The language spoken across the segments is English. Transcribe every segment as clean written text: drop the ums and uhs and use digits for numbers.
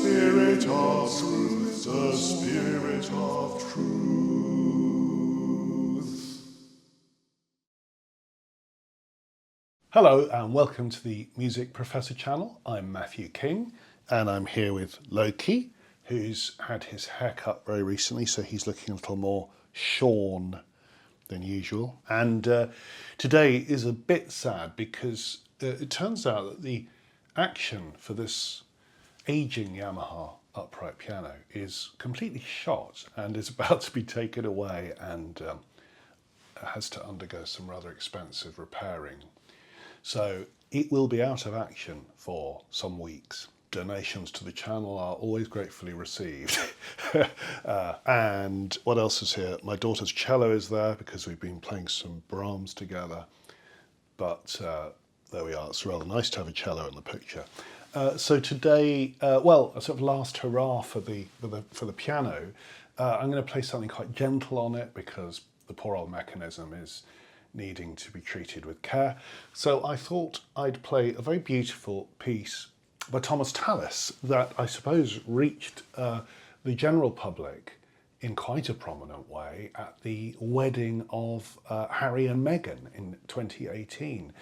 Spirit of truth, the Spirit of truth. Hello and welcome to the Music Professor channel. I'm Matthew King and I'm here with Loki, who's had his hair cut very recently, so he's looking a little more shorn than usual. And today is a bit sad because it turns out that the action for this aging Yamaha upright piano is completely shot and is about to be taken away and has to undergo some rather expensive repairing. So it will be out of action for some weeks. Donations to the channel are always gratefully received. And what else is here? My daughter's cello is there because we've been playing some Brahms together. But there we are. It's rather nice to have a cello in the picture. So today, well, a sort of last hurrah for the piano. I'm going to play something quite gentle on it because the poor old mechanism is needing to be treated with care. So I thought I'd play a very beautiful piece by Thomas Tallis that I suppose reached the general public in quite a prominent way at the wedding of Harry and Meghan in 2018.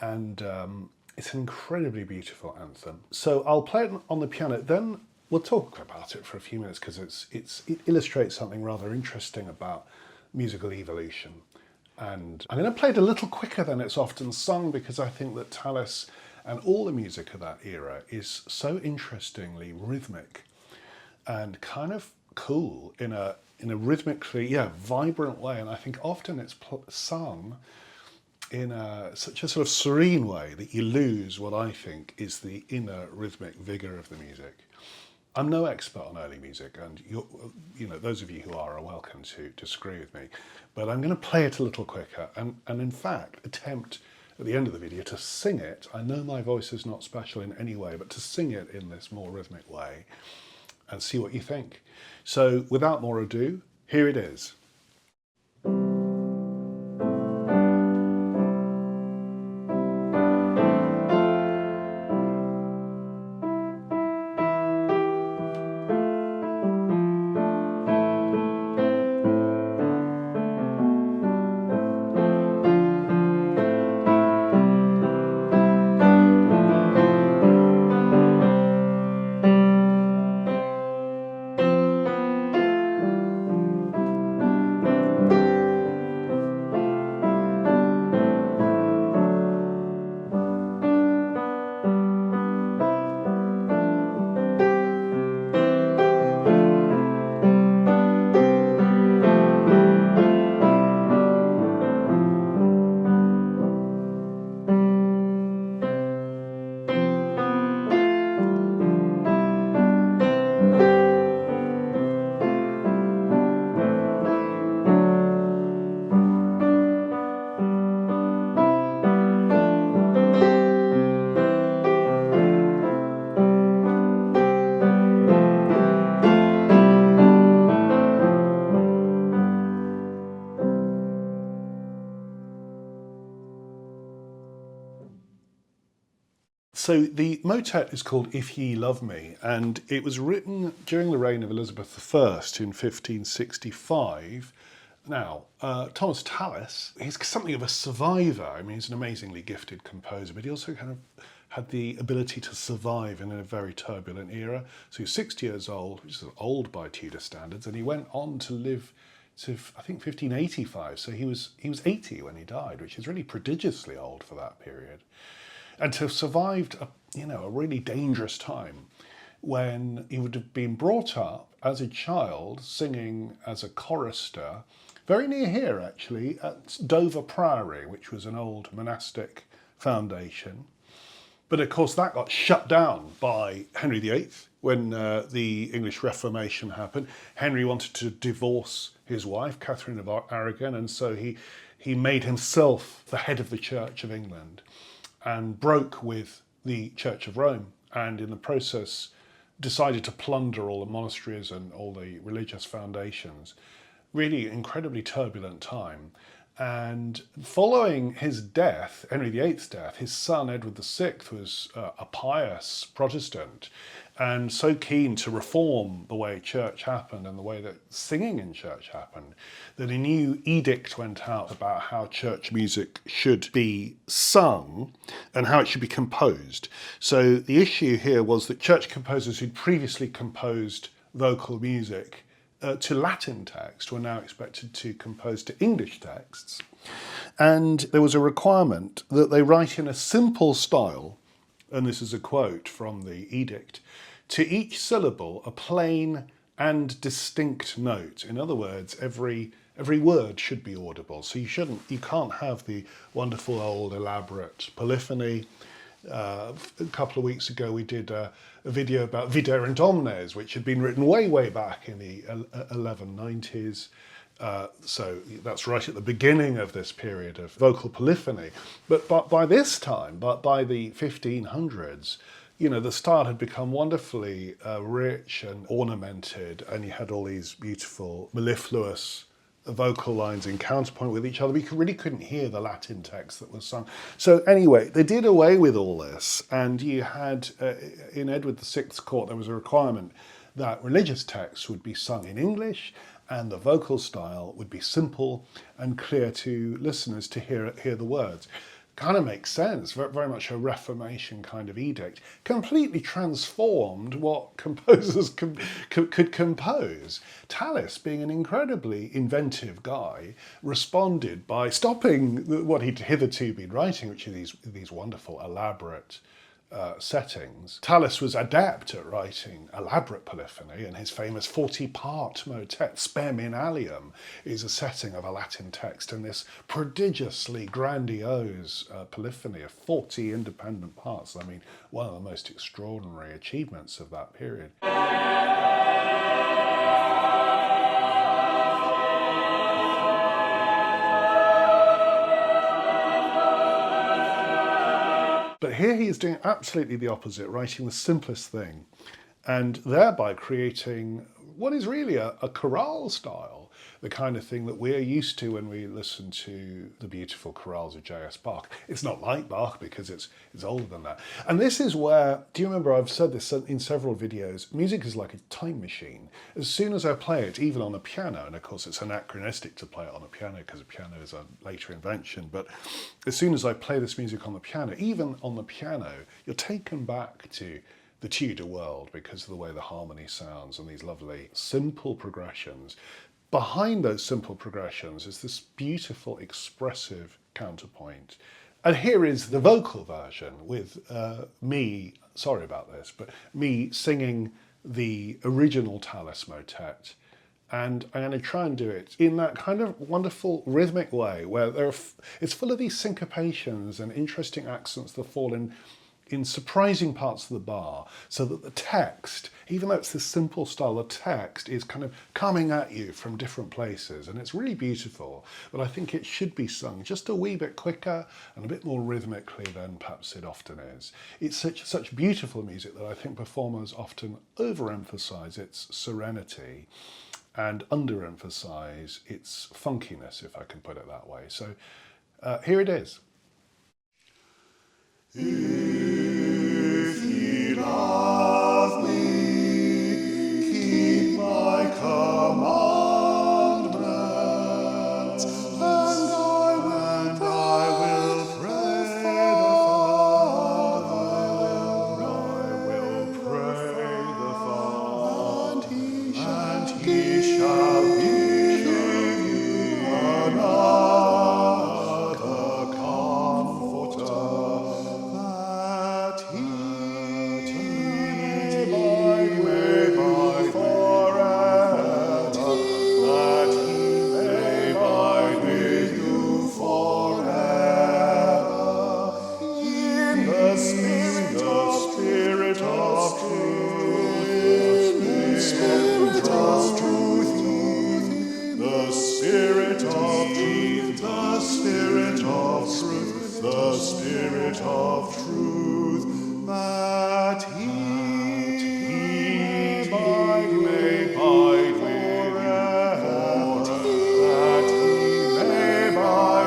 And it's an incredibly beautiful anthem. So I'll play it on the piano, then we'll talk about it for a few minutes because it illustrates something rather interesting about musical evolution. And I'm going to play it a little quicker than it's often sung because I think that Tallis and all the music of that era is so interestingly rhythmic and kind of cool in a rhythmically, vibrant way. And I think often it's sung in such a sort of serene way that you lose what I think is the inner rhythmic vigor of the music. I'm no expert on early music, and those of you who are welcome to disagree with me, but I'm going to play it a little quicker and in fact attempt at the end of the video to sing it. I know my voice is not special in any way, but to sing it in this more rhythmic way and see what you think. So without more ado, here it is. So the motet is called If Ye Love Me, and it was written during the reign of Elizabeth I in 1565. Now, Thomas Tallis, he's something of a survivor. I mean, he's an amazingly gifted composer, but he also kind of had the ability to survive in a very turbulent era. So he was 60 years old, which is old by Tudor standards, and he went on to live to, I think, 1585. So he was 80 when he died, which is really prodigiously old for that period. And to have survived a really dangerous time when he would have been brought up as a child singing as a chorister very near here actually at Dover Priory, which was an old monastic foundation. But of course that got shut down by Henry VIII when the English Reformation happened. Henry wanted to divorce his wife, Catherine of Aragon, and so he made himself the head of the Church of England and broke with the Church of Rome, and in the process decided to plunder all the monasteries and all the religious foundations. Really incredibly turbulent time. And following his death, Henry VIII's death, his son Edward VI was a pious Protestant and so keen to reform the way church happened and the way that singing in church happened, that a new edict went out about how church music should be sung and how it should be composed. So the issue here was that church composers who'd previously composed vocal music to Latin text were now expected to compose to English texts. And there was a requirement that they write in a simple style, and this is a quote from the edict, to each syllable a plain and distinct note. In other words, every word should be audible. So you can't have the wonderful old elaborate polyphony. A couple of weeks ago we did a video about Viderunt Omnes, which had been written way back in the 1190s. So that's right at the beginning of this period of vocal polyphony. But by this time, by the 1500s, the style had become wonderfully rich and ornamented, and you had all these beautiful mellifluous vocal lines in counterpoint with each other. We really couldn't hear the Latin text that was sung. So anyway, they did away with all this, and you had, in Edward VI's court, there was a requirement that religious texts would be sung in English, and the vocal style would be simple and clear to listeners to hear the words. Kind of makes sense, very much a Reformation kind of edict, completely transformed what composers could compose. Tallis, being an incredibly inventive guy, responded by stopping what he'd hitherto been writing, which are these wonderful, elaborate settings. Tallis was adept at writing elaborate polyphony, and his famous 40-part motet, Spem in Alium, is a setting of a Latin text in this prodigiously grandiose polyphony of 40 independent parts. I mean, one of the most extraordinary achievements of that period. But here he is doing absolutely the opposite, writing the simplest thing, and thereby creating what is really a chorale style, the kind of thing that we're used to when we listen to the beautiful chorales of J.S. Bach. It's not like Bach because it's older than that. And this is where, do you remember I've said this in several videos, music is like a time machine. As soon as I play it, even on a piano, and of course it's anachronistic to play it on a piano because a piano is a later invention, but as soon as I play this music on the piano, even on the piano, you're taken back to the Tudor world because of the way the harmony sounds and these lovely simple progressions. Behind those simple progressions is this beautiful expressive counterpoint. And here is the vocal version with me, sorry about this, but me singing the original Tallis motet. And I'm going to try and do it in that kind of wonderful rhythmic way where it's full of these syncopations and interesting accents that fall in surprising parts of the bar, so that the text, even though it's this simple style, the text is kind of coming at you from different places, and it's really beautiful, but I think it should be sung just a wee bit quicker and a bit more rhythmically than perhaps it often is. It's such beautiful music that I think performers often overemphasize its serenity and underemphasize its funkiness, if I can put it that way. So here it is. If ye love me, keep my commandments, and I will pray the Father, and he shall give you another Comforter, the Spirit of truth, that he may abide with you forever, that he may abide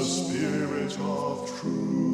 Spirit of truth.